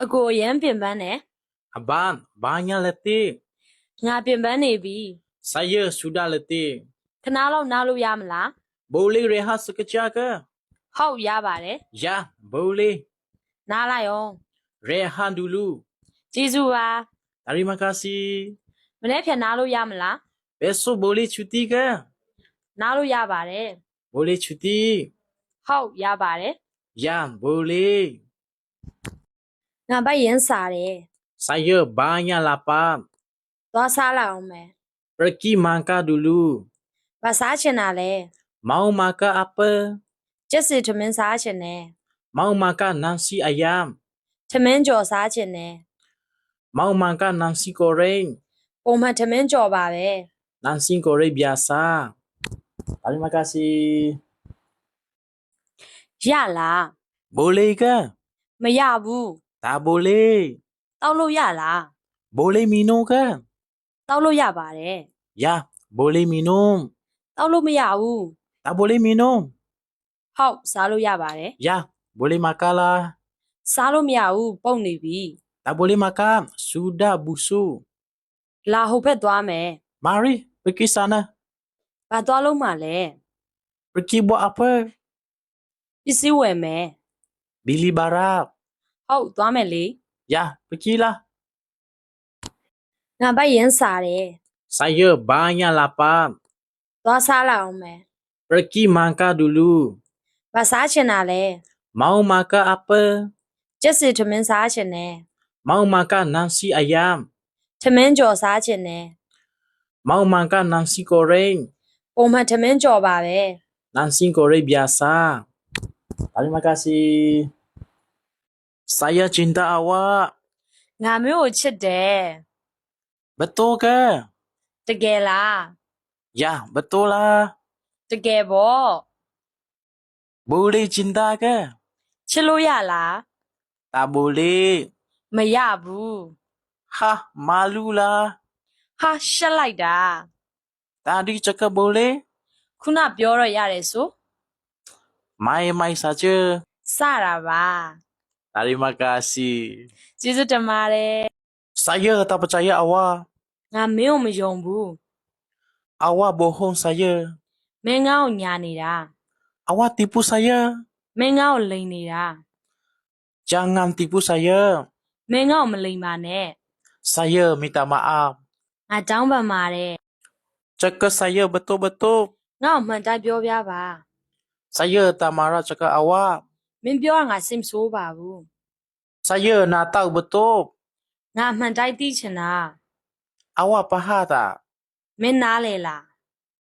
အကိုအရန်ပြင်ပန်းတယ် Aban, banyak letih. ငါပြင်ပန်းနေပြီ Saya sudah letih. ခဏလောက်နားလို့ရမလား Boleh rehat sekejap ke? ဟုတ်ရပါတယ် Ya, boleh. နားလိုက်အောင် Rehat dulu. ကျေးဇူးပါ Terima kasih. မနေ့ဖြန်နားလို့ရမလား Besok boleh cuti ke? နားလို့ရပါတယ် Boleh cuti. ဟုတ်ရပါတယ် Ya, boleh. ငါဘိုက်ရန်စားတယ် Saya banyak lapar. သွားစားလိုက်အောင်မယ် Pergi makan dulu. ဘာစားချင်တာလဲ Mau makan apa? ကျက်စစ်ထမင်းစားချင်တယ် Mau makan nasi ayam. ထမင်းကြော်စားချင်တယ် Mau makan nasi goreng. ပုံမှန်ထမင်းကြော်ပါပဲ Nasi goreng biasa. Terima kasih. ရလား Boleh ke? မရဘူး Tak boleh. တောက်လို့ရလား Boleh minum ke? တောက်လို့ရပါတယ် Ya, boleh minum. တောက်လို့မရဘူး Tak boleh minum. ဟုတ်စားလို့ရပါတယ် Ya, boleh makan lah. စားလို့မရဘူးပုတ်နေပြီ Tak boleh makan. Sudah busuk. လာဟိုဘက်သွားမယ် Mari, pergi sana. ဘာသွားလို့မှလဲ Pergi buat apa? ပစ္စည်းဝယ်မယ် Beli barang. ဟုတ်သွားမယ်လေ Ya, pergilah. ငါဘိုက်ရန်စားတယ် Saya banyak lapar. သွားစားလိုက်အောင်မယ် Pergi makan dulu. ဘာစားချင်တာလဲ Mau makan apa? ကျက်စစ်ထမင်းစားချင်တယ် Mau makan nasi ayam. ထမင်းကြော်စားချင်တယ် Mau makan nasi goreng. ပုံမှန်ထမင်းကြော်ပါပဲ Nasi goreng biasa. Terima kasih. Saya cinta awak. ငါမျိုးကိုချစ်တယ် Betul ke? တကယ်လား Ya, betul lah. တကယ်ပေါ့ Boleh cinta ke? ချစ်လို့ရလား Tak boleh. မရဘူး Ha, malu lah. ဟာရှက်လိုက်တာ Tadi cakap boleh. ခုနပြောတော့ရတယ်ဆို Main-main saja. စတာပါ Terima kasih. ကျေးဇူးတင်ပါတယ် Saya tak percaya awak. ငါမင်းကိုမယုံဘူး Awak bohong saya. မင်းငါ့ကိုညာနေတာ Awak tipu saya. မင်းငါ့ကိုလိန်နေတာ Jangan tipu saya. မင်းငါ့ကိုမလိန်ပါနဲ့ Saya minta maaf. ငါတောင်းပန်ပါတယ် Cakap saya betul-betul. ငါ့ကိုမှန်တိုင်းပြောပြပါ Saya tak marah cakap awak. မင်းပြောရငါစိတ်မဆိုးပါဘူး Saya nak tahu betul. ငါမှန်တိုင်းသိချင်တာ Awak faham tak? မင်းနားလေလား